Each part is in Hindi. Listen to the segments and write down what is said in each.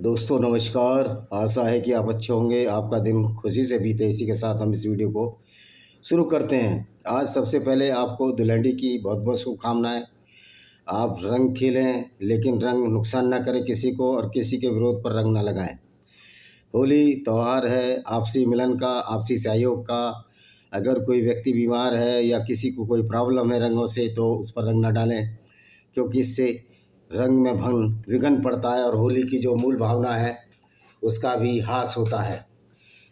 दोस्तों नमस्कार। आशा है कि आप अच्छे होंगे, आपका दिन खुशी से बीते। इसी के साथ हम इस वीडियो को शुरू करते हैं। आज सबसे पहले आपको धुलंडी की बहुत बहुत शुभकामनाएं। आप रंग खेलें लेकिन रंग नुकसान ना करे किसी को, और किसी के विरोध पर रंग ना लगाएं। होली त्यौहार है आपसी मिलन का, आपसी सहयोग का। अगर कोई व्यक्ति बीमार है या किसी को कोई प्रॉब्लम है रंगों से, तो उस पर रंग ना डालें, क्योंकि इससे रंग में भंग विघन पड़ता है और होली की जो मूल भावना है उसका भी ह्रास होता है।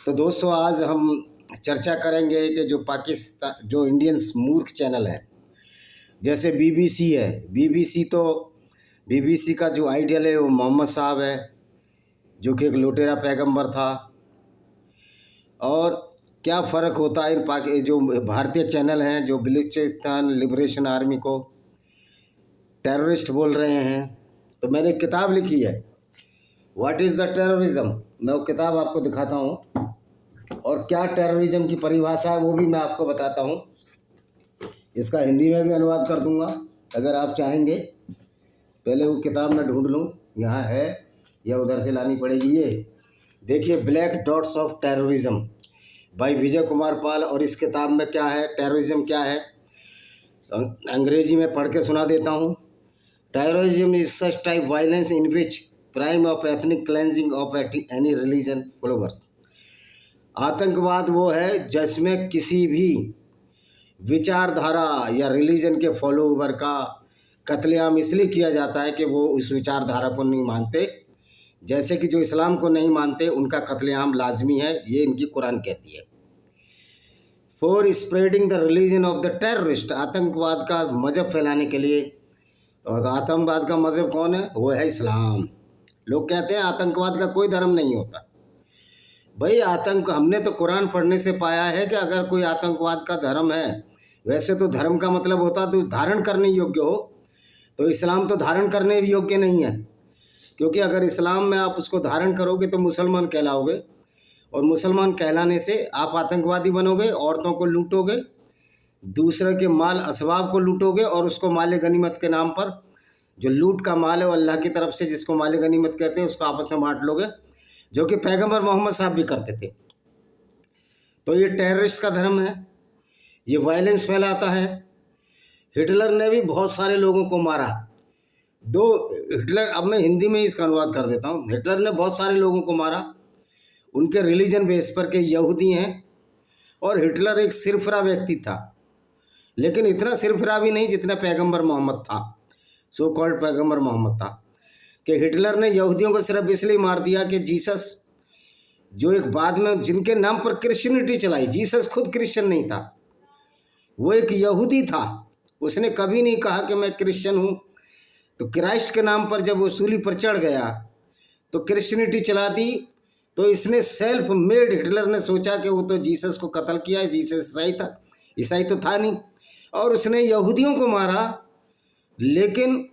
तो दोस्तों आज हम चर्चा करेंगे कि जो पाकिस्तान जो इंडियंस मूर्ख चैनल है, जैसे बीबीसी है। बीबीसी का जो आइडियल है वो मोहम्मद साहब है, जो कि एक लुटेरा पैगंबर था। और क्या फ़र्क होता है इन जो भारतीय चैनल हैं जो बलूचिस्तान लिबरेशन आर्मी को टेररिस्ट बोल रहे हैं। तो मैंने एक किताब लिखी है, व्हाट इज़ द टेररिज्म। मैं वो किताब आपको दिखाता हूँ, और क्या टेररिज्म की परिभाषा है वो भी मैं आपको बताता हूँ। इसका हिंदी में भी अनुवाद कर दूंगा अगर आप चाहेंगे। पहले वो किताब मैं ढूंढ लूँ, यहाँ है या उधर से लानी पड़ेगी। ये देखिए, black dots of terrorism by Vijay Kumar Pal. और इस किताब में क्या है, टेररिज्म क्या है, अंग्रेजी में पढ़ के सुना देता हूँ। Terrorism is such type violence in which crime of ethnic cleansing of any religion followers। आतंकवाद वो है जिसमें किसी भी विचारधारा या रिलीजन के फॉलोवर का कत्लेआम इसलिए किया जाता है कि वो उस विचारधारा को नहीं मानते। जैसे कि जो इस्लाम को नहीं मानते उनका कत्लेआम लाजमी है, ये इनकी कुरान कहती है। For spreading the religion of the terrorist, आतंकवाद का मजहब फैलाने के लिए। और आतंकवाद का मजहब कौन है, वो है इस्लाम। लोग कहते हैं आतंकवाद का कोई धर्म नहीं होता। भाई हमने तो कुरान पढ़ने से पाया है कि अगर कोई आतंकवाद का धर्म है, वैसे तो धर्म का मतलब होता तो धारण करने योग्य हो, तो इस्लाम तो धारण करने भी योग्य नहीं है। क्योंकि अगर इस्लाम में आप उसको धारण करोगे तो मुसलमान कहलाओगे, और मुसलमान कहलाने से आप आतंकवादी बनोगे, औरतों को लूटोगे, दूसरे के माल असबाब को लूटोगे, और उसको माल गनीमत के नाम पर जो लूट का माल है वो अल्लाह की तरफ से जिसको माल गनीमत कहते हैं उसको आपस में बांट लोगे, जो कि पैगंबर मोहम्मद साहब भी करते थे। तो ये टेररिस्ट का धर्म है, ये वायलेंस फैलाता है। हिटलर ने भी बहुत सारे लोगों को मारा। अब मैं हिंदी में इसका अनुवाद कर देता हूँ। हिटलर ने बहुत सारे लोगों को मारा उनके रिलीजन बेस पर के यहूदी हैं, और हिटलर एक सिरफरा व्यक्ति था, लेकिन इतना सिरफरा भी नहीं जितना पैगंबर मोहम्मद था, सो कॉल्ड पैगंबर मोहम्मद था। कि हिटलर ने यहूदियों को सिर्फ इसलिए मार दिया कि जीसस, जो एक बाद में जिनके नाम पर क्रिश्चियनिटी चलाई, जीसस खुद क्रिश्चियन नहीं था, वो एक यहूदी था। उसने कभी नहीं कहा कि मैं क्रिश्चियन हूँ। तो क्राइस्ट के नाम पर जब वो सूली पर चढ़ गया तो क्रिश्चियनिटी चला दी। तो इसने सेल्फ मेड, हिटलर ने सोचा कि वो तो जीसस को कत्ल किया है, जीसस ईसाई था, ईसाई तो था नहीं, और उसने यहूदियों को मारा। लेकिन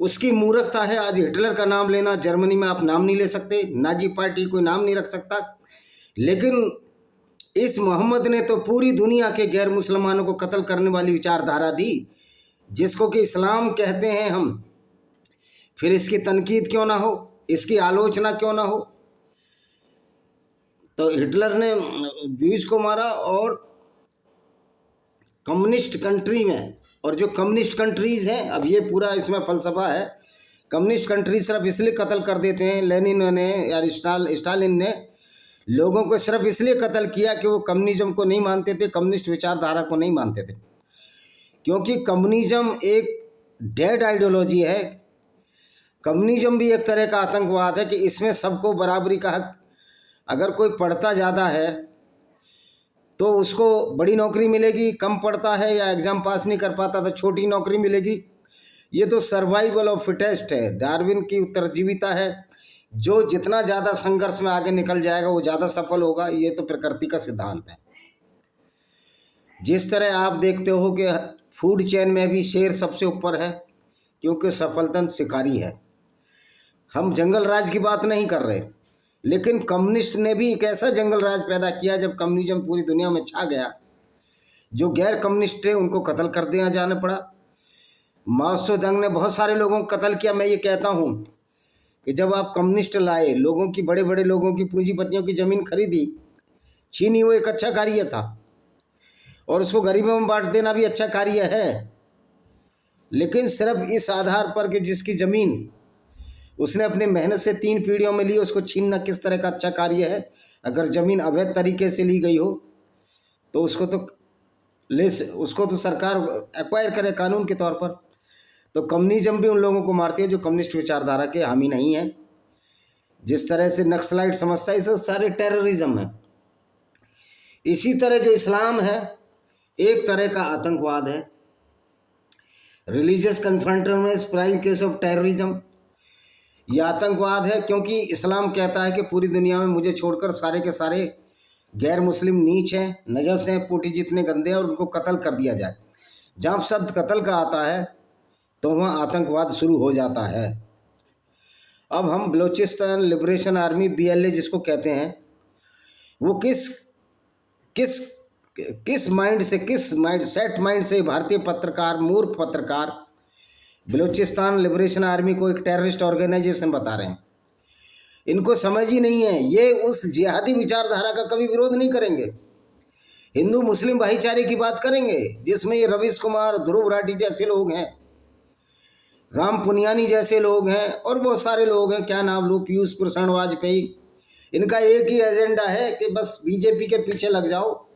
उसकी मूर्खता है। आज हिटलर का नाम लेना, जर्मनी में आप नाम नहीं ले सकते, नाजी पार्टी कोई नाम नहीं रख सकता, लेकिन इस मोहम्मद ने तो पूरी दुनिया के गैर मुसलमानों को कत्ल करने वाली विचारधारा दी, जिसको कि इस्लाम कहते हैं हम। फिर इसकी तनकीद क्यों ना हो, इसकी आलोचना क्यों ना हो। तो हिटलर ने ज्यूज को मारा, और कम्युनिस्ट कंट्री में, और जो कम्युनिस्ट कंट्रीज़ हैं, अब ये पूरा इसमें फ़लसफ़ा है। कम्युनिस्ट कंट्री सिर्फ इसलिए कत्ल कर देते हैं, लेनिन ने या स्टालिन ने लोगों को सिर्फ इसलिए कत्ल किया कि वो कम्युनिज्म को नहीं मानते थे, कम्युनिस्ट विचारधारा को नहीं मानते थे। क्योंकि कम्युनिज्म एक डेड आइडियोलॉजी है। कम्युनिज्म भी एक तरह का आतंकवाद है कि इसमें सबको बराबरी का हक, अगर कोई पढ़ता ज़्यादा है तो उसको बड़ी नौकरी मिलेगी, कम पढ़ता है या एग्ज़ाम पास नहीं कर पाता तो छोटी नौकरी मिलेगी। ये तो सर्वाइवल ऑफ फिटेस्ट है, डार्विन की उत्तरजीविता है। जो जितना ज़्यादा संघर्ष में आगे निकल जाएगा वो ज़्यादा सफल होगा, ये तो प्रकृति का सिद्धांत है। जिस तरह आप देखते हो कि फूड चेन में भी शेर सबसे ऊपर है, क्योंकि सफलतन शिकारी है। हम जंगल राज की बात नहीं कर रहे, लेकिन कम्युनिस्ट ने भी एक ऐसा जंगल राज पैदा किया जब कम्युनिज्म पूरी दुनिया में छा गया। जो गैर कम्युनिस्ट थे उनको कत्ल कर दिया जाना पड़ा। माओ त्से तुंग ने बहुत सारे लोगों को कत्ल किया। मैं ये कहता हूँ कि जब आप कम्युनिस्ट लाए, लोगों की, बड़े बड़े लोगों की, पूंजीपतियों की ज़मीन खरीदी, छीनी, वो एक अच्छा कार्य था, और उसको गरीबों में बांट देना भी अच्छा कार्य है। लेकिन सिर्फ इस आधार पर कि जिसकी ज़मीन उसने अपनी मेहनत से 3 पीढ़ियों में ली, उसको छीनना किस तरह का अच्छा कार्य है। अगर ज़मीन अवैध तरीके से ली गई हो तो उसको तो सरकार एक्वायर करे कानून के तौर पर। तो कम्युनिज्म भी उन लोगों को मारती है जो कम्युनिस्ट विचारधारा के हामी नहीं है। जिस तरह से नक्सलाइट समझता है, ये सारे टेररिज्म है। इसी तरह जो इस्लाम है एक तरह का आतंकवाद है। Religious confrontational prime case of terrorism, ये आतंकवाद है, क्योंकि इस्लाम कहता है कि पूरी दुनिया में मुझे छोड़कर सारे के सारे गैर मुस्लिम नीच हैं, नजस हैं, पोटी जितने गंदे हैं, और उनको कत्ल कर दिया जाए। जहाँ शब्द कत्ल का आता है तो वहाँ आतंकवाद शुरू हो जाता है। अब हम बलूचिस्तान लिबरेशन आर्मी BLA जिसको कहते हैं, वो किस माइंड से भारतीय पत्रकार, मूर्ख पत्रकार बलूचिस्तान लिबरेशन आर्मी को एक टेररिस्ट ऑर्गेनाइजेशन बता रहे हैं। इनको समझ ही नहीं है। ये उस जिहादी विचारधारा का कभी विरोध नहीं करेंगे, हिंदू मुस्लिम भाईचारे की बात करेंगे, जिसमें ये रवीश कुमार, ध्रुव राठी जैसे लोग हैं, राम पुनियानी जैसे लोग हैं, और बहुत सारे लोग हैं, क्या नाम लो, पीयूष प्रसन्न वाजपेयी। इनका एक ही एजेंडा है कि बस BJP के पीछे लग जाओ,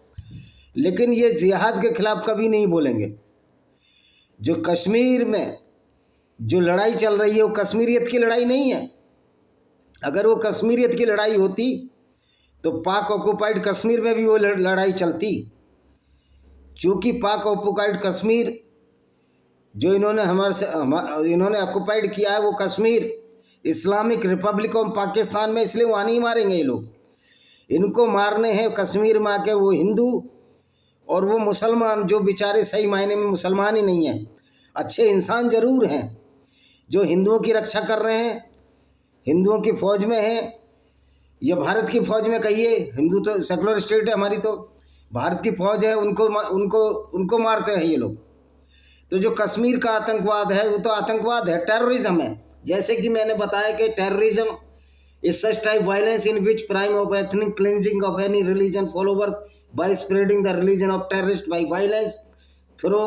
लेकिन ये जिहाद के खिलाफ कभी नहीं बोलेंगे। जो कश्मीर में जो लड़ाई चल रही है वो कश्मीरियत की लड़ाई नहीं है। अगर वो कश्मीरियत की लड़ाई होती तो पाक ऑक्युपाइड कश्मीर में भी वो लड़ाई चलती। चूँकि पाक ऑक्युपाइड कश्मीर जो इन्होंने इन्होंने ऑक्युपाइड किया है, वो Kashmir Islamic Republic of Pakistan में, इसलिए वहाँ नहीं मारेंगे ये लोग। इनको मारने हैं कश्मीर में आके वो हिंदू और वो मुसलमान, जो बेचारे सही मायने में मुसलमान ही नहीं हैं, अच्छे इंसान ज़रूर हैं, जो हिंदुओं की रक्षा कर रहे हैं, हिंदुओं की फ़ौज में हैं, या भारत की फ़ौज में कहिए। हिंदू तो सेकुलर स्टेट है हमारी, तो भारत की फ़ौज है, उनको मारते हैं ये लोग। तो जो कश्मीर का आतंकवाद है वो तो आतंकवाद है, टेररिज्म है। जैसे कि मैंने बताया कि terrorism is such type violence in which prime of ethnic cleansing of any religion followers by spreading the religion of terrorist by violence through.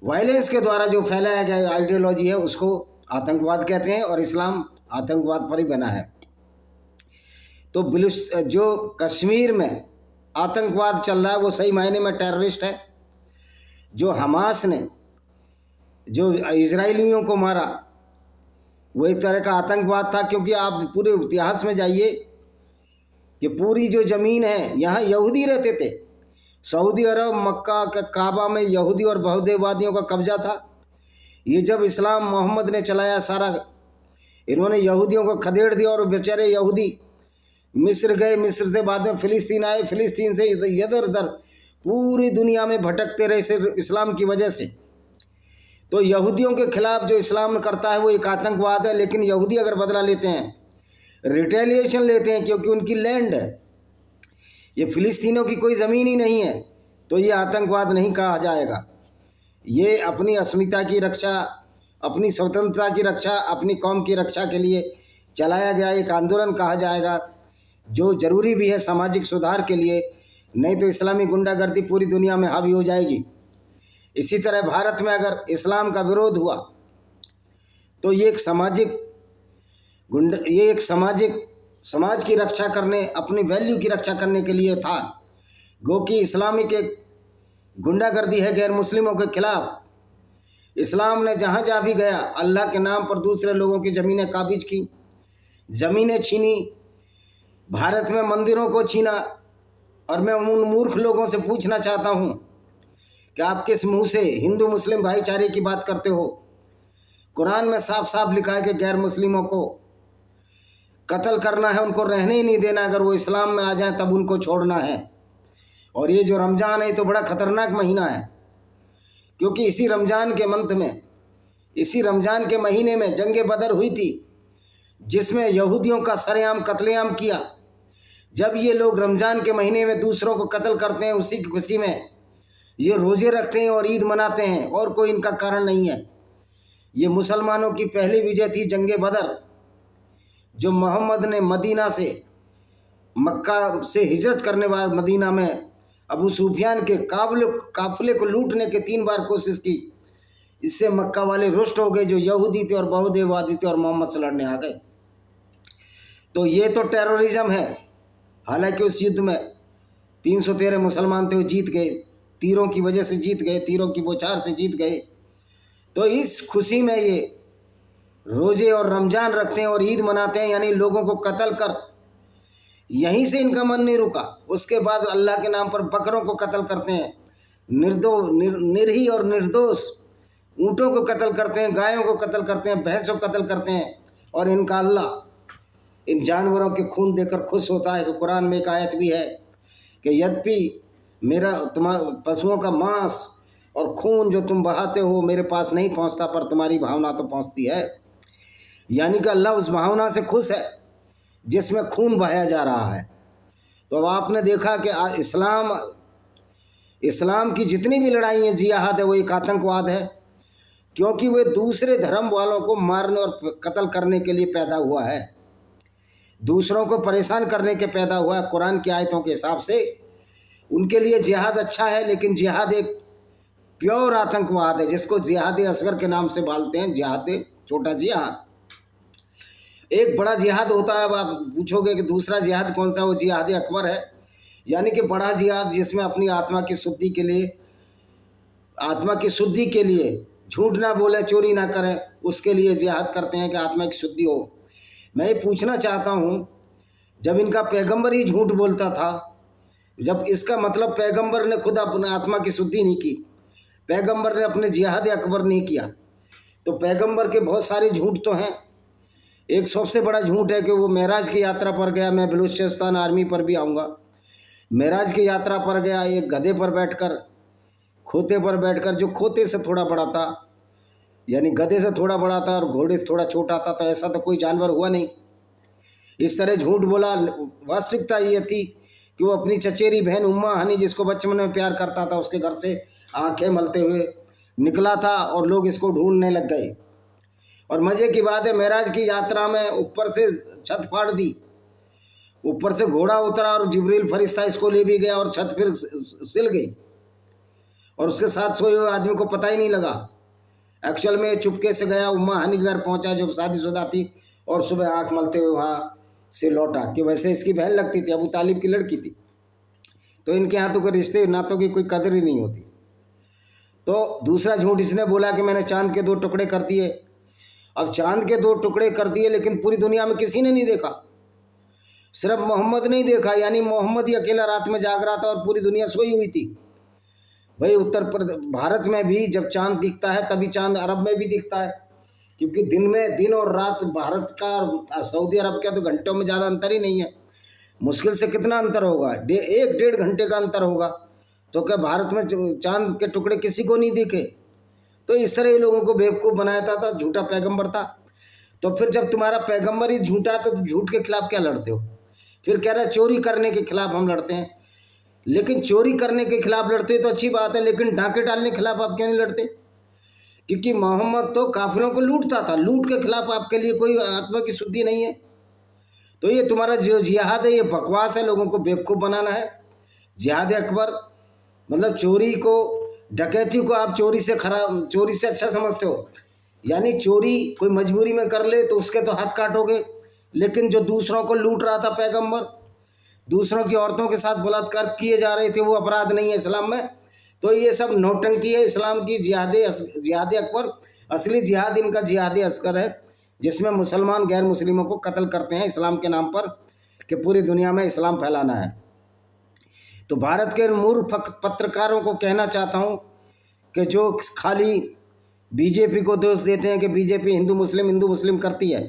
Violence के द्वारा जो फैलाया गया आइडियोलॉजी है उसको आतंकवाद कहते हैं, और इस्लाम आतंकवाद पर ही बना है। तो जो कश्मीर में आतंकवाद चल रहा है वो सही मायने में टेररिस्ट है। जो हमास ने जो इजराइलियों को मारा वो एक तरह का आतंकवाद था, क्योंकि आप पूरे इतिहास में जाइए कि पूरी जो ज़मीन है यहाँ यहूदी रहते थे। सऊदी अरब, मक्का के काबा में यहूदी और बहुदेववादियों का कब्जा था। ये जब इस्लाम मोहम्मद ने चलाया सारा, इन्होंने यहूदियों को खदेड़ दिया, और बेचारे यहूदी मिस्र गए, मिस्र से बाद में फ़िलिस्तीन आए, फ़िलिस्तीन से इधर उधर पूरी दुनिया में भटकते रहे सिर्फ इस्लाम की वजह से। तो यहूदियों के खिलाफ जो इस्लाम करता है वो एक आतंकवाद है। लेकिन यहूदी अगर बदला लेते हैं, रिटेलिएशन लेते हैं, क्योंकि उनकी लैंड है, ये फ़िलिस्तीनों की कोई ज़मीन ही नहीं है, तो ये आतंकवाद नहीं कहा जाएगा। ये अपनी अस्मिता की रक्षा, अपनी स्वतंत्रता की रक्षा, अपनी कौम की रक्षा के लिए चलाया गया एक आंदोलन कहा जाएगा, जो ज़रूरी भी है सामाजिक सुधार के लिए। नहीं तो इस्लामी गुंडागर्दी पूरी दुनिया में हावी हो जाएगी। इसी तरह भारत में अगर इस्लाम का विरोध हुआ तो ये एक समाज की रक्षा करने, अपनी वैल्यू की रक्षा करने के लिए था। गो कि इस्लामिक एक गुंडागर्दी है गैर मुस्लिमों के खिलाफ। इस्लाम ने जहाँ जहाँ भी गया अल्लाह के नाम पर दूसरे लोगों की ज़मीनें काबिज की, ज़मीनें छीनी, भारत में मंदिरों को छीना। और मैं उन मूर्ख लोगों से पूछना चाहता हूँ कि आप किस मुंह से हिंदू मुस्लिम भाईचारे की बात करते हो? कुरान में साफ साफ लिखा है कि गैर मुस्लिमों को कत्ल करना है, उनको रहने ही नहीं देना, अगर वो इस्लाम में आ जाएं तब उनको छोड़ना है। और ये जो रमज़ान है तो बड़ा ख़तरनाक महीना है, क्योंकि इसी रमज़ान के मंथ में, इसी रमज़ान के महीने में जंग बदर हुई थी, जिसमें यहूदियों का सरेआम कत्लेआम किया। जब ये लोग रमज़ान के महीने में दूसरों को कत्ल करते हैं, उसी की खुशी में ये रोज़े रखते हैं और ईद मनाते हैं, और कोई इनका कारण नहीं है। ये मुसलमानों की पहली विजय थी जंग बदर, जो मोहम्मद ने मदीना से, मक्का से हिजरत करने बाद मदीना में अबू सुफियान के काफिले को लूटने के 3 बार कोशिश की। इससे मक्का वाले रुष्ट हो गए, जो यहूदी थे और बहुदेववादी थे, और मोहम्मद से लड़ने आ गए। तो ये तो टेररिज्म है। हालांकि उस युद्ध में 313 मुसलमान थे, वो जीत गए, तीरों की वजह से जीत गए, तीरों की बौछार से जीत गए। तो इस खुशी में ये रोजे और रमजान रखते हैं और ईद मनाते हैं, यानी लोगों को कत्ल कर। यहीं से इनका मन नहीं रुका। उसके बाद अल्लाह के नाम पर बकरों को कत्ल करते हैं, निर्ही और निर्दोष ऊँटों को कत्ल करते हैं, गायों को कत्ल करते हैं, भैंसों को कत्ल करते हैं। और इनका अल्लाह इन जानवरों के खून देकर खुश होता है। कि कुरान में एक आयत भी है कि यद्यपि मेरा पशुओं का मांस और खून जो तुम बहाते हो मेरे पास नहीं पहुंचता, पर तुम्हारी भावना तो पहुंचती है। यानी कि अल्लाह उस भावना से खुश है जिसमें खून बहाया जा रहा है। तो अब आपने देखा कि इस्लाम की जितनी भी लड़ाई है, जिहाद है, वो एक आतंकवाद है, क्योंकि वे दूसरे धर्म वालों को मारने और कत्ल करने के लिए पैदा हुआ है, दूसरों को परेशान करने के पैदा हुआ है। कुरान की आयतों के हिसाब से उनके लिए जिहाद अच्छा है, लेकिन जिहाद एक प्योर आतंकवाद है, जिसको जिहाद असगर के नाम से बोलते हैं, जिहाद छोटा जिहाद। एक बड़ा जिहाद होता है। अब आप पूछोगे कि दूसरा जिहाद कौन सा, वो जिहाद अकबर है, यानी कि बड़ा जिहाद जिसमें अपनी आत्मा की शुद्धि के लिए झूठ ना बोले, चोरी ना करें, उसके लिए जिहाद करते हैं कि आत्मा की शुद्धि हो। मैं ये पूछना चाहता हूँ, जब इनका पैगंबर ही झूठ बोलता था, जब इसका मतलब पैगंबर ने खुद अपने आत्मा की शुद्धि नहीं की, पैगंबर ने अपने जिहाद अकबर नहीं किया, तो पैगंबर के बहुत सारे झूठ तो हैं। एक सबसे बड़ा झूठ है कि वो मेराज की यात्रा पर गया। मैं बलूचिस्तान आर्मी पर भी आऊँगा। मेराज की यात्रा पर गया एक गधे पर बैठकर, खोते पर बैठकर, जो खोते से थोड़ा बड़ा था, यानी गधे से थोड़ा बड़ा था और घोड़े से थोड़ा छोटा था। तो ऐसा तो कोई जानवर हुआ नहीं। इस तरह झूठ बोला। वास्तविकता ये थी कि वो अपनी चचेरी बहन उम्मा हनी, जिसको बचपन में प्यार करता था, उसके घर से आंखें मलते हुए निकला था और लोग इसको ढूंढने लग गए। और मज़े की बात है, मेराज की यात्रा में ऊपर से छत फाड़ दी, ऊपर से घोड़ा उतरा और जिब्रील फरिश्ता इसको ले भी गया और छत फिर सिल गई, और उसके साथ सोए हुए आदमी को पता ही नहीं लगा। एक्चुअल में चुपके से गया, उम्मा हनी घर पहुंचा जो शादीशुदा थी, और सुबह आंख मलते हुए वहाँ से लौटा। कि वैसे इसकी बहन लगती थी, अबू तालिब की लड़की थी। तो इनके यहाँ तो कोई रिश्ते नातों की कोई कदर ही नहीं होती। तो दूसरा झूठ इसने बोला कि मैंने चांद के 2 टुकड़े कर दिए। अब चांद के 2 टुकड़े कर दिए, लेकिन पूरी दुनिया में किसी ने नहीं देखा, सिर्फ मोहम्मद ने ही देखा। यानी मोहम्मद ही अकेला रात में जाग रहा था और पूरी दुनिया सोई हुई थी। भाई उत्तर प्रदेश भारत में भी जब चांद दिखता है तभी चांद अरब में भी दिखता है, क्योंकि दिन और रात भारत का और सऊदी अरब का तो घंटों में ज़्यादा अंतर ही नहीं है। मुश्किल से कितना अंतर होगा, 1-1.5 घंटे का अंतर होगा। तो क्या भारत में चांद के टुकड़े किसी को नहीं दिखे? तो इस तरह ही लोगों को बेवकूफ़ बनाया था, झूठा पैगंबर था। तो फिर जब तुम्हारा पैगंबर ही झूठा है तो झूठ के खिलाफ क्या लड़ते हो? फिर कह रहे चोरी करने के खिलाफ हम लड़ते हैं। लेकिन चोरी करने के खिलाफ लड़ते तो अच्छी बात है, लेकिन डाके डालने के खिलाफ आप क्यों नहीं लड़ते? क्योंकि मोहम्मद तो काफिरों को लूटता था, लूट के खिलाफ आपके लिए कोई आत्मा की शुद्धि नहीं है। तो ये तुम्हारा जो जिहाद है ये बकवास है, लोगों को बेवकूफ़ बनाना है। जिहाद अकबर मतलब चोरी को, डकैती को आप चोरी से अच्छा समझते हो। यानी चोरी कोई मजबूरी में कर ले तो उसके तो हाथ काटोगे, लेकिन जो दूसरों को लूट रहा था पैगंबर, दूसरों की औरतों के साथ बलात्कार किए जा रहे थे, वो अपराध नहीं है इस्लाम में। तो ये सब नौटंकी है इस्लाम की। जिहाद अकबर असली जिहाद इनका जिहाद असगर है, जिसमें मुसलमान गैर मुस्लिमों को कत्ल करते हैं इस्लाम के नाम पर कि पूरी दुनिया में इस्लाम फैलाना है। तो भारत के मूर्ख पत्रकारों को कहना चाहता हूँ कि जो खाली बीजेपी को दोष देते हैं कि बीजेपी हिंदू मुस्लिम करती है,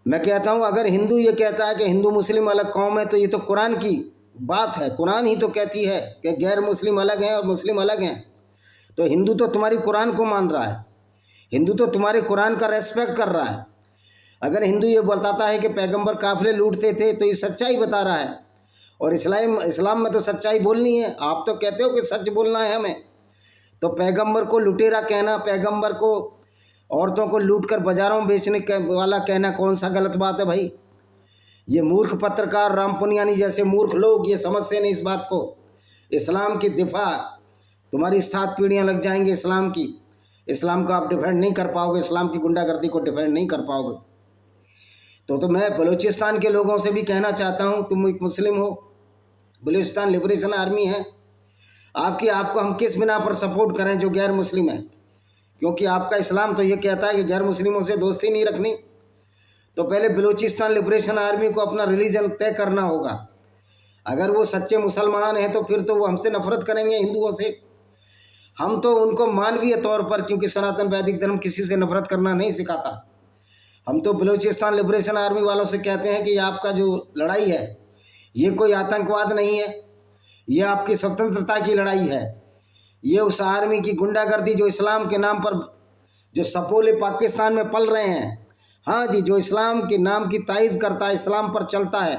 मैं कहता हूँ अगर हिंदू ये कहता है कि हिंदू मुस्लिम अलग कौम है, तो ये तो कुरान की बात है। कुरान ही तो कहती है कि गैर मुस्लिम अलग हैं और मुस्लिम अलग हैं। तो हिंदू तो तुम्हारी कुरान को मान रहा है, हिंदू तो तुम्हारे कुरान का रेस्पेक्ट कर रहा है। अगर हिंदू ये बताता है कि पैगंबर काफिले लूटते थे तो ये सच्चाई बता रहा है, और इस्लाम में तो सच्चाई बोलनी है। आप तो कहते हो कि सच बोलना है हमें, तो पैगंबर को लुटेरा कहना, पैगंबर को औरतों को लूट कर बाजारों में बेचने वाला कहना कौन सा गलत बात है भाई? ये मूर्ख पत्रकार राम पुनियानी जैसे मूर्ख लोग ये समझते नहीं इस बात को। इस्लाम की दिफा, तुम्हारी 7 पीढ़ियां लग जाएंगी इस्लाम की। इस्लाम को आप डिफेंड नहीं कर पाओगे, इस्लाम की गुंडागर्दी को डिफेंड नहीं कर पाओगे। तो मैं बलूचिस्तान के लोगों से भी कहना चाहता हूँ, तुम एक मुस्लिम हो, बलूचिस्तान लिबरेशन आर्मी है आपको हम किस बिना पर सपोर्ट करें जो गैर मुस्लिम है? क्योंकि आपका इस्लाम तो ये कहता है कि गैर मुस्लिमों से दोस्ती नहीं रखनी। तो पहले बलूचिस्तान लिबरेशन आर्मी को अपना रिलीजन तय करना होगा। अगर वो सच्चे मुसलमान हैं तो फिर तो वो हमसे नफरत करेंगे हिंदुओं से। हम तो उनको मानवीय तौर पर, क्योंकि सनातन वैदिक धर्म किसी से नफरत करना नहीं सिखाता, हम तो बलूचिस्तान लिबरेशन आर्मी वालों से कहते हैं कि आपका जो लड़ाई है ये कोई आतंकवाद नहीं है, ये आपकी स्वतंत्रता की लड़ाई है। ये उस आर्मी की गुंडागर्दी जो इस्लाम के नाम पर जो सपोले पाकिस्तान में पल रहे हैं, हाँ जी, जो इस्लाम के नाम की तायद करता है, इस्लाम पर चलता है,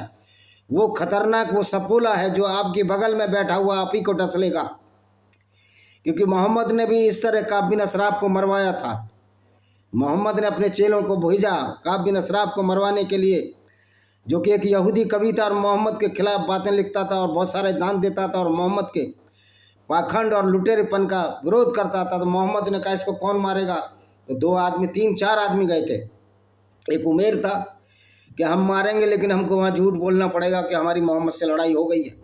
वो खतरनाक, वो सपोला है जो आपके बगल में बैठा हुआ आप ही को डस लेगा। क्योंकि मोहम्मद ने भी इस तरह काब बिन असराफ को मरवाया था। मोहम्मद ने अपने चेलों को भेजा काब बिन असराफ को मरवाने के लिए, जो कि एक यहूदी कवि था और मोहम्मद के खिलाफ बातें लिखता था और बहुत सारे दान देता था और मोहम्मद के पाखंड और लुटेरेपन का विरोध करता था। तो मोहम्मद ने कहा इसको कौन मारेगा? तो 2 आदमी 3-4 आदमी गए थे। एक उमेर था कि हम मारेंगे, लेकिन हमको वहाँ झूठ बोलना पड़ेगा कि हमारी मोहम्मद से लड़ाई हो गई है।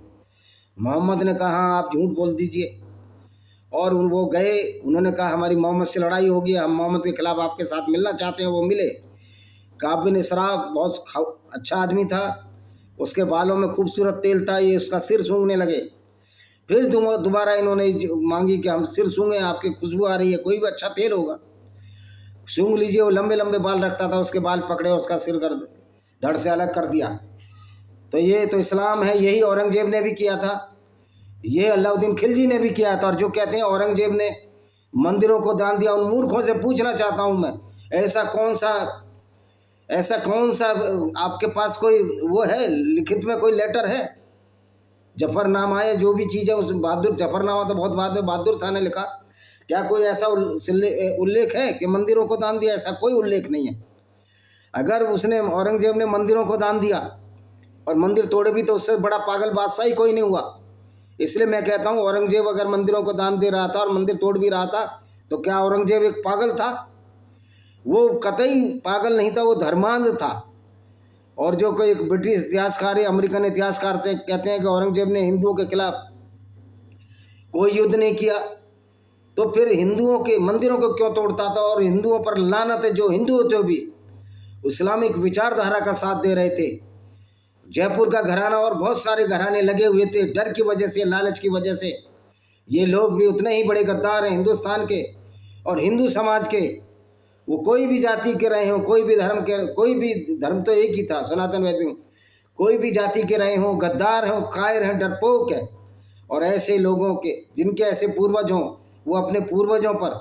मोहम्मद ने कहा हाँ आप झूठ बोल दीजिए, और वो गए, उन्होंने कहा हमारी मोहम्मद से लड़ाई होगी, हम मोहम्मद के खिलाफ आपके साथ मिलना चाहते हैं। वो मिले। काब बिन असराफ बहुत अच्छा आदमी था, उसके बालों में खूबसूरत तेल था, ये उसका सिर सूंघने लगे। फिर दोबारा इन्होंने मांगी कि हम सिर सूंघें, आपकी खुशबू आ रही है, कोई भी अच्छा तेल होगा सूंघ लीजिए। वो लंबे लंबे बाल रखता था, उसके बाल पकड़े, उसका सिर धड़ से अलग कर दिया। तो ये तो इस्लाम है। यही औरंगजेब ने भी किया था, ये अलाउद्दीन खिलजी ने भी किया था। और जो कहते हैं औरंगजेब ने मंदिरों को दान दिया, उन मूर्खों से पूछना चाहता हूँ मैं, ऐसा कौन सा आपके पास कोई वो है, लिखित में कोई लेटर है? जफरनामा है, जो भी चीज़ है उस बहादुर, जफरनामा तो बहुत बाद में बहादुर शाह ने लिखा, क्या कोई ऐसा उल्लेख है कि मंदिरों को दान दिया? ऐसा कोई उल्लेख नहीं है। अगर उसने, औरंगजेब ने मंदिरों को दान दिया और मंदिर तोड़े भी, तो उससे बड़ा पागल बादशाह ही कोई नहीं हुआ। इसलिए मैं कहता हूँ औरंगजेब अगर मंदिरों को दान दे रहा था और मंदिर तोड़ भी रहा था, तो क्या औरंगजेब एक पागल था? वो कतई पागल नहीं था, वो धर्मांध था। और जो कोई एक ब्रिटिश इतिहासकार है, अमेरिकन इतिहासकार कहते हैं कि औरंगजेब ने हिंदुओं के खिलाफ कोई युद्ध नहीं किया, तो फिर हिंदुओं के मंदिरों को क्यों तोड़ता था? और हिंदुओं पर लानत है, जो हिंदू होते हुए भी इस्लामिक विचारधारा का साथ दे रहे थे। जयपुर का घराना और बहुत सारे घराने लगे हुए थे, डर की वजह से, लालच की वजह से। ये लोग भी उतने ही बड़े गद्दार हैं हिंदुस्तान के और हिंदू समाज के। वो कोई भी जाति के रहे हों, कोई भी धर्म के, कोई भी धर्म तो एक ही था, सनातन वैदिक, कोई भी जाति के रहे हों, गद्दार हों, कायर हैं, डरपोक हैं। और ऐसे लोगों के, जिनके ऐसे पूर्वज हों, वो अपने पूर्वजों पर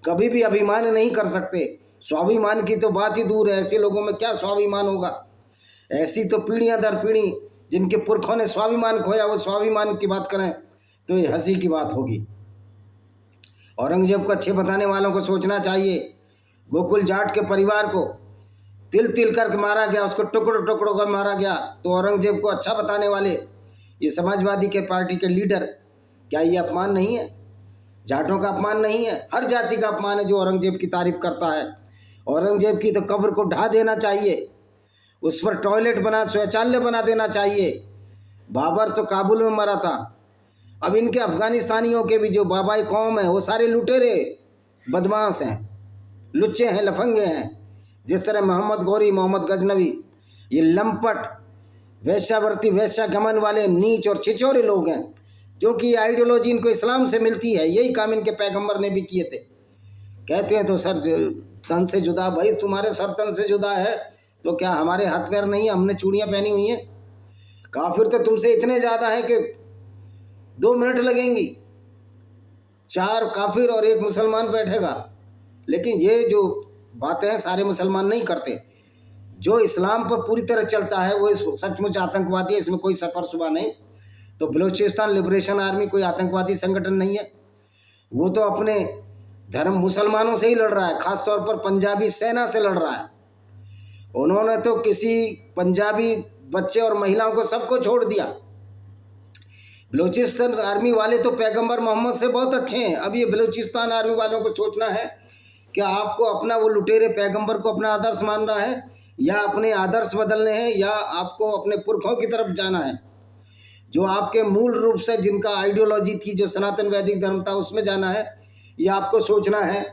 कभी भी अभिमान नहीं कर सकते। स्वाभिमान की तो बात ही दूर है, ऐसे लोगों में क्या स्वाभिमान होगा? ऐसी तो पीढ़ियां दर पीढ़ी जिनके पुरखों ने स्वाभिमान खोया, वो स्वाभिमान की बात करें तो ये हंसी की बात होगी। औरंगजेब को अच्छे बताने वालों को सोचना चाहिए। गोकुल जाट के परिवार को तिल तिल करके मारा गया, उसको टुकड़ों टुकड़ों कर मारा गया। तो औरंगजेब को अच्छा बताने वाले ये समाजवादी के पार्टी के लीडर, क्या ये अपमान नहीं है? जाटों का अपमान नहीं है? हर जाति का अपमान है जो औरंगजेब की तारीफ करता है। औरंगजेब की तो कब्र को ढा देना चाहिए, उस पर टॉयलेट शौचालय बना देना चाहिए। बाबर तो काबुल में मरा था। अब इनके अफगानिस्तानियों के भी जो बाबाई कौम है, वो सारे लुटेरे बदमाश हैं, लुच्चे हैं, लफंगे हैं। जिस तरह मोहम्मद गौरी, मोहम्मद गजनवी, ये लंपट वैश्यावर्ती, वैश्यागमन वाले नीच और छिछोरे लोग हैं, क्योंकि ये आइडियोलॉजी इनको इस्लाम से मिलती है। यही काम इनके पैगंबर ने भी किए थे। कहते हैं तो सर तन से जुदा, भाई तुम्हारे सर तन से जुदा है तो क्या हमारे हाथ पैर नहीं है? हमने चूड़ियाँ पहनी हुई हैं। काफिर तो तुमसे इतने ज़्यादा हैं कि 2 मिनट लगेंगी, 4 काफिर और 1 मुसलमान बैठेगा। लेकिन ये जो बातें हैं सारे मुसलमान नहीं करते। जो इस्लाम पर पूरी तरह चलता है वो सचमुच आतंकवादी है, इसमें कोई शक और शुबा नहीं। तो बलूचिस्तान लिबरेशन आर्मी कोई आतंकवादी संगठन नहीं है। वो तो अपने धर्म मुसलमानों से ही लड़ रहा है, खासतौर पर पंजाबी सेना से लड़ रहा है। उन्होंने तो किसी पंजाबी बच्चे और महिलाओं को सबको छोड़ दिया। बलूचिस्तान आर्मी वाले तो पैगंबर मोहम्मद से बहुत अच्छे हैं। अब ये बलूचिस्तान आर्मी वालों को सोचना है कि आपको अपना वो लुटेरे पैगंबर को अपना आदर्श मानना है, या अपने आदर्श बदलने हैं, या आपको अपने पुरखों की तरफ जाना है, जो आपके मूल रूप से जिनका आइडियोलॉजी थी, जो सनातन वैदिक धर्म था, उसमें जाना है। ये आपको सोचना है।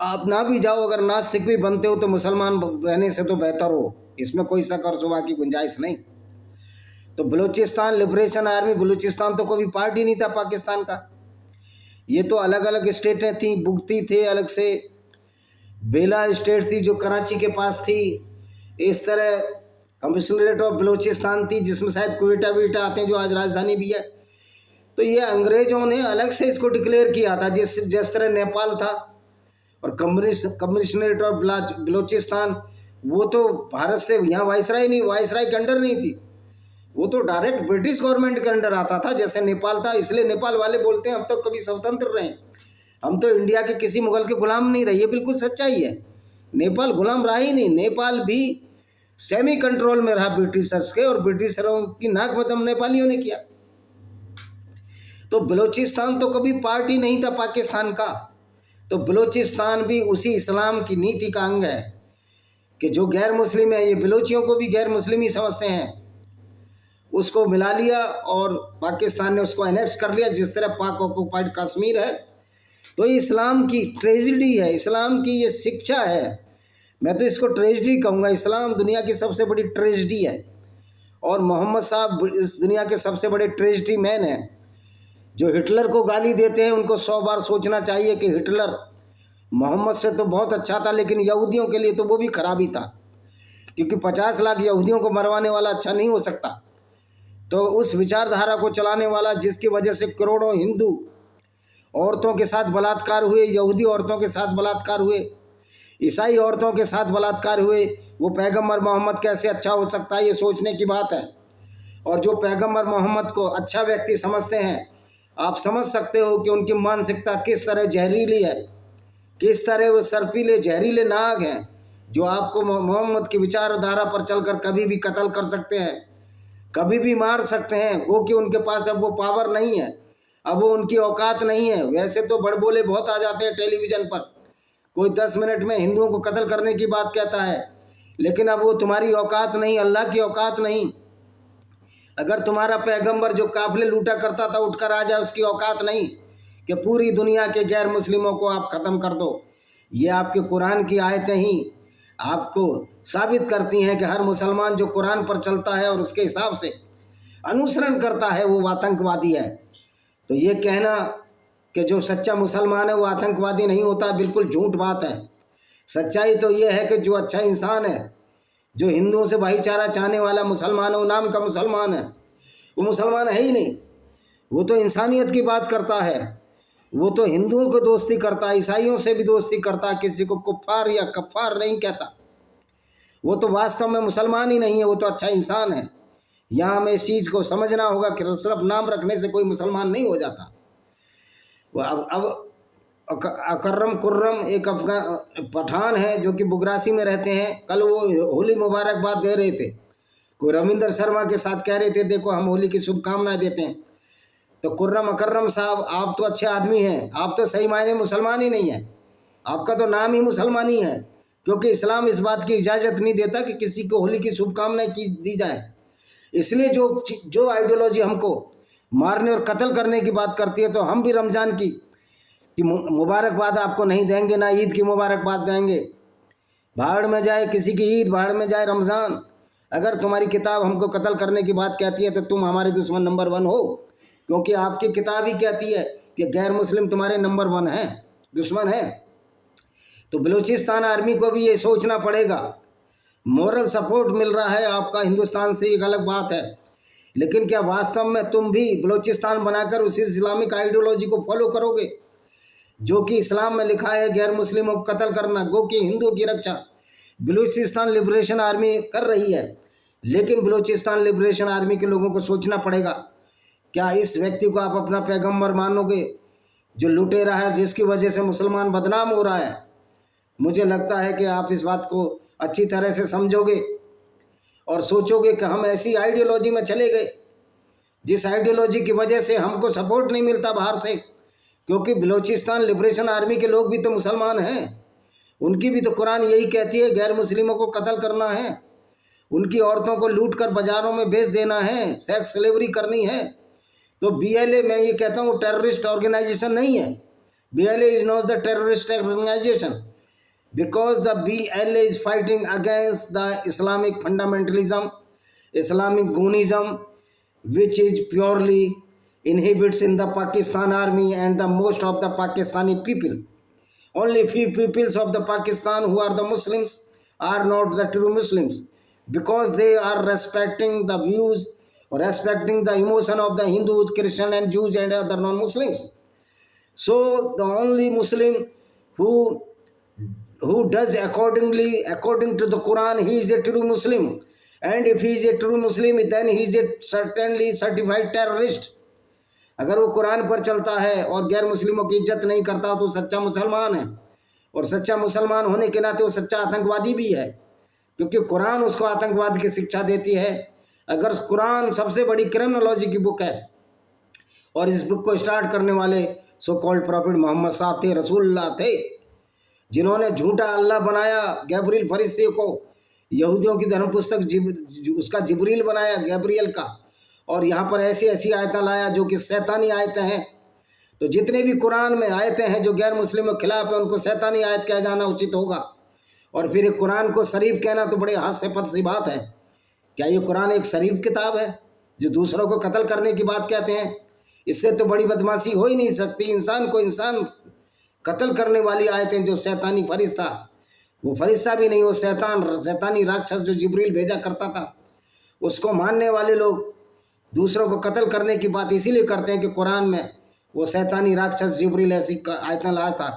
आप ना भी जाओ, अगर नास्तिक भी बनते हो तो मुसलमान रहने से तो बेहतर हो, इसमें कोई शक और शुबा की गुंजाइश नहीं। तो बलूचिस्तान लिबरेशन आर्मी, बलूचिस्तान तो कोई पार्टी नहीं था पाकिस्तान का, ये तो अलग अलग स्टेटें थी। बुगती थे अलग से, बेला स्टेट थी जो कराची के पास थी, इस तरह कमिश्नरेट ऑफ बलूचिस्तान थी जिसमें शायद क्वेटा वीटा आते हैं, जो आज राजधानी भी है। तो ये अंग्रेज़ों ने अलग से इसको डिक्लेयर किया था, जिस तरह नेपाल था। और कमिश्नरेट ऑफ बलूचिस्तान वो तो भारत से, यहाँ वाइसराय नहीं, वाइसराय के अंडर नहीं थी, वो तो डायरेक्ट ब्रिटिश गवर्नमेंट के अंडर आता था, जैसे नेपाल था। इसलिए नेपाल वाले बोलते हैं हम तो कभी स्वतंत्र रहे, हम तो इंडिया के किसी मुगल के गुलाम नहीं रहे। ये बिल्कुल सच्चाई है, नेपाल गुलाम रहा ही नहीं। नेपाल भी सेमी कंट्रोल में रहा ब्रिटिशर्स के, और ब्रिटिशरों की नाक में दम नेपालियों ने किया। तो बलूचिस्तान तो कभी पार्टी नहीं था पाकिस्तान का। तो बलूचिस्तान भी उसी इस्लाम की नीति का अंग है कि जो गैर मुस्लिम है, ये बलूचियों को भी गैर मुस्लिम ही समझते हैं, उसको मिला लिया और पाकिस्तान ने उसको एनेक्स कर लिया, जिस तरह पाक ऑक्युपाइड कश्मीर है। तो ये इस्लाम की ट्रेजिडी है, इस्लाम की ये शिक्षा है। मैं तो इसको ट्रेजिडी कहूँगा। इस्लाम दुनिया की सबसे बड़ी ट्रेजिडी है, और मोहम्मद साहब इस दुनिया के सबसे बड़े ट्रेजिडी मैन हैं। जो हिटलर को गाली देते हैं उनको 100 बार सोचना चाहिए कि हिटलर मोहम्मद से तो बहुत अच्छा था, लेकिन यहूदियों के लिए तो वो भी खराब ही था, क्योंकि 50 लाख यहूदियों को मरवाने वाला अच्छा नहीं हो सकता। तो उस विचारधारा को चलाने वाला, जिसकी वजह से करोड़ों हिंदू औरतों के साथ बलात्कार हुए, यहूदी औरतों के साथ बलात्कार हुए, ईसाई औरतों के साथ बलात्कार हुए, वो पैगंबर मोहम्मद कैसे अच्छा हो सकता है, ये सोचने की बात है। और जो पैगंबर मोहम्मद को अच्छा व्यक्ति समझते हैं, आप समझ सकते हो कि उनकी मानसिकता किस तरह जहरीली है, किस तरह वो सर्पीले जहरीले नाग हैं, जो आपको मोहम्मद की विचारधारा पर चलकर कभी भी कत्ल कर सकते हैं, कभी भी मार सकते हैं। वो कि उनके पास अब वो पावर नहीं है, अब वो उनकी औकात नहीं है। वैसे तो बड़बोले बहुत आ जाते हैं टेलीविज़न पर, कोई 10 मिनट में हिंदुओं को कत्ल करने की बात कहता है, लेकिन अब वो तुम्हारी औकात नहीं, अल्लाह की औकात नहीं। अगर तुम्हारा पैगंबर जो काफिले लूटा करता था उठकर आ जाए, उसकी औकात नहीं कि पूरी दुनिया के गैर मुस्लिमों को आप ख़त्म कर दो। ये आपके कुरान की आयतें ही आपको साबित करती हैं कि हर मुसलमान जो कुरान पर चलता है और उसके हिसाब से अनुसरण करता है वो आतंकवादी है। तो ये कहना कि जो सच्चा मुसलमान है वो आतंकवादी नहीं होता, बिल्कुल झूठ बात है। सच्चाई तो ये है कि जो अच्छा इंसान है, जो हिंदुओं से भाईचारा चाहने वाला मुसलमान है, वो नाम का मुसलमान है, वो मुसलमान है ही नहीं। वो तो इंसानियत की बात करता है, वो तो हिंदुओं को दोस्ती करता है, ईसाइयों से भी दोस्ती करता है, किसी को कुफ्फार या कफ्फार नहीं कहता। वो तो वास्तव में मुसलमान ही नहीं है, वो तो अच्छा इंसान है। यहाँ हमें इस चीज़ को समझना होगा कि सिर्फ नाम रखने से कोई मुसलमान नहीं हो जाता। वो अब अकर्रम कुर्रम एक अफगान पठान है जो कि बुगरासी में रहते हैं। कल वो होली मुबारकबाद दे रहे थे, कोई रविंदर शर्मा के साथ कह रहे थे देखो हम होली की शुभकामनाएं देते हैं। तो कुर्रम अकर्रम साहब, आप तो अच्छे आदमी हैं, आप तो सही मायने मुसलमान ही नहीं है, आपका तो नाम ही मुसलमानी है, क्योंकि इस्लाम इस बात की इजाज़त नहीं देता कि किसी को होली की शुभकामनाएं की दी जाए। इसलिए जो आइडियोलॉजी हमको मारने और कत्ल करने की बात करती है, तो हम भी रमज़ान की मुबारकबाद आपको नहीं देंगे, ना ईद की मुबारकबाद देंगे। भाड़ में जाए किसी की ईद, भाड़ में जाए रमज़ान। अगर तुम्हारी किताब हमको कत्ल करने की बात कहती है तो तुम हमारे दुश्मन नंबर 1 हो, क्योंकि आपकी किताब ही कहती है कि गैर मुस्लिम तुम्हारे नंबर 1 है, दुश्मन है। तो बलूचिस्तान आर्मी को भी ये सोचना पड़ेगा। मॉरल सपोर्ट मिल रहा है आपका हिंदुस्तान से, एक अलग बात है, लेकिन क्या वास्तव में तुम भी बलूचिस्तान बनाकर उसी इस्लामिक आइडियोलॉजी को फॉलो करोगे जो कि इस्लाम में लिखा है, गैर मुस्लिमों को कत्ल करना, गो कि हिंदुओं की रक्षा बलूचिस्तान लिबरेशन आर्मी कर रही है। लेकिन बलूचिस्तान लिबरेशन आर्मी के लोगों को सोचना पड़ेगा, क्या इस व्यक्ति को आप अपना पैगंबर मानोगे जो लुटेरा है, जिसकी वजह से मुसलमान बदनाम हो रहा है। मुझे लगता है कि आप इस बात को अच्छी तरह से समझोगे और सोचोगे कि हम ऐसी आइडियोलॉजी में चले गए जिस आइडियोलॉजी की वजह से हमको सपोर्ट नहीं मिलता बाहर से, क्योंकि बलूचिस्तान लिबरेशन आर्मी के लोग भी तो मुसलमान हैं। उनकी भी तो कुरान यही कहती है गैर मुस्लिमों को कत्ल करना है, उनकी औरतों को लूट कर बाज़ारों में बेच देना है, सेक्स स्लेवरी करनी है। तो BLA, मैं ये कहता हूँ, टेररिस्ट ऑर्गेनाइजेशन नहीं है। BLA is not the terrorist organisation because the BLA is fighting against the Islamic fundamentalism, Islamic goonism, which is purely inhibits in the Pakistan army and the most of the Pakistani people. Only few peoples of the Pakistan who are the Muslims are not the true Muslims, because they are respecting the views or respecting the emotion of the Hindus, Christian and Jews and other non-Muslims. So the only Muslim who does according to the Quran, he is a true Muslim. And if he is a true Muslim, then he is a certainly certified terrorist. अगर वो कुरान पर चलता है और गैर मुस्लिमों की इज्जत नहीं करता तो सच्चा मुसलमान है, और सच्चा मुसलमान होने के नाते वो सच्चा आतंकवादी भी है, क्योंकि कुरान उसको आतंकवाद की शिक्षा देती है। अगर कुरान सबसे बड़ी क्रिमिनोलॉजी की बुक है और इस बुक को स्टार्ट करने वाले सो कॉल्ड प्रॉफिट मोहम्मद साहब थे, रसूलुल्लाह थे, जिन्होंने झूठा अल्लाह बनाया, गैब्रियल फरिश्ते को, यहूदियों की धर्म पुस्तक उसका जिब्रील बनाया, गैब्रियल का, और यहाँ पर ऐसी ऐसी आयतें लाया जो कि शैतानी आयतें हैं। तो जितने भी कुरान में आयतें हैं जो गैर मुस्लिमों के खिलाफ है, उनको शैतानी आयत कह जाना उचित होगा। और फिर कुरान को शरीफ कहना तो बड़े हास्यास्पद सी बात है। क्या ये कुरान एक शरीफ किताब है जो दूसरों को कत्ल करने की बात कहते हैं? इससे तो बड़ी बदमाशी हो ही नहीं सकती। इंसान को इंसान कत्ल करने वाली आयतें, जो शैतानी फरिश्ता, वो फरिश्ता भी नहीं, वो शैतानी राक्षस जो जिब्रील भेजा करता था, उसको मानने वाले लोग दूसरों को कत्ल करने की बात इसीलिए करते हैं कि कुरान में वो शैतानी राक्षस जिब्रील ऐसी आयतें लाया था।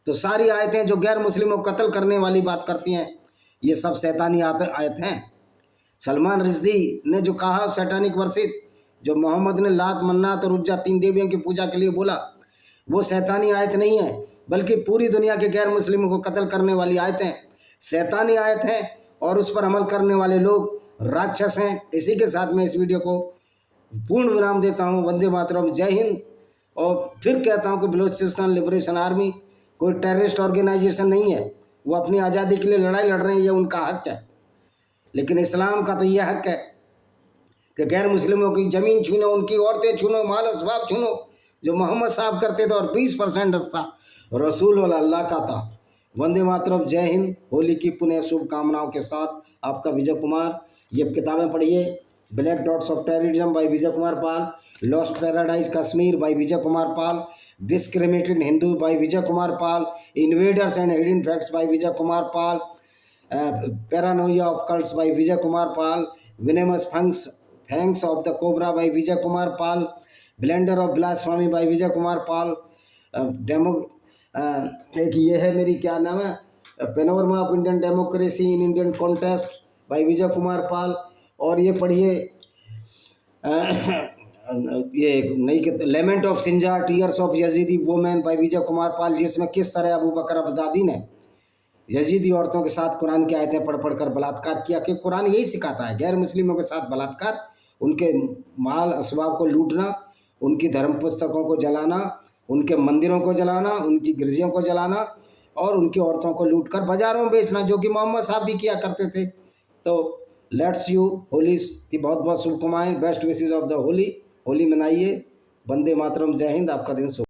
तो सारी आयतें जो गैर मुस्लिमों को कत्ल करने वाली बात करती हैं, ये सब शैतानी आयत हैं। सलमान रिश्दी ने जो कहा सैटानिक वर्षित, जो मोहम्मद ने लात, मन्नात और उज्जा 3 देवियों की पूजा के लिए बोला, वो शैतानी आयत नहीं है, बल्कि पूरी दुनिया के गैर मुस्लिमों को कत्ल करने वाली आयतें शैतानी आयत हैं, और उस पर अमल करने वाले लोग राक्षस हैं। इसी के साथ मैं इस वीडियो को पूर्ण विराम देता हूँ। वंदे मातरम, जय हिंद। और फिर कहता हूँ कि बलूचिस्तान लिबरेशन आर्मी कोई टेररिस्ट ऑर्गेनाइजेशन नहीं है। वो अपनी आज़ादी के लिए लड़ाई लड़ रहे हैं, ये उनका हक है, लेकिन इस्लाम का तो यह हक है कि गैर मुस्लिमों की ज़मीन छीनो, उनकी औरतें छीनो, माल असबाब छीनो, जो मोहम्मद साहब करते थे, और 20% हिस्सा रसूल वाला अल्लाह का था। वंदे मातरम, जय हिंद। होली की पुण्य शुभकामनाओं के साथ आपका विजय कुमार। ये किताबें पढ़िए, black dots of terrorism by Vijay Kumar Pal, lost paradise Kashmir by Vijay Kumar Pal, discriminated Hindu by Vijay Kumar Pal, invaders and hidden facts by Vijay Kumar Pal, paranoia of cults by Vijay Kumar Pal, venomous fangs of the cobra by Vijay Kumar Pal, blunder of blasphemy by Vijay Kumar Pal, एक ये है मेरी, क्या नाम है, panorama of Indian democracy in Indian contest bye Vijay Kumar Pal. और ये पढ़िए ये नई lament of Sinjar, tears of Yazidi women by Vijay Kumar Pal, जिसमें किस तरह अबू बकर अब्दादी ने यजीदी औरतों के साथ कुरान की आयतें पढ़ कर बलात्कार किया। कि कुरान यही सिखाता है, गैर मुस्लिमों के साथ बलात्कार, उनके माल असबाब को लूटना, उनकी धर्म पुस्तकों को जलाना, उनके मंदिरों को जलाना, उनकी गिरजियों को जलाना, और उनकी औरतों को लूट कर बाज़ारों में बेचना, जो कि मोहम्मद साहब भी किया करते थे। तो लेट्स यू होली की बहुत बहुत शुभकामनाएं, best wishes of the Holi. Holi मनाइए। वंदे मातरम, जय हिंद। आपका दिन शुभ।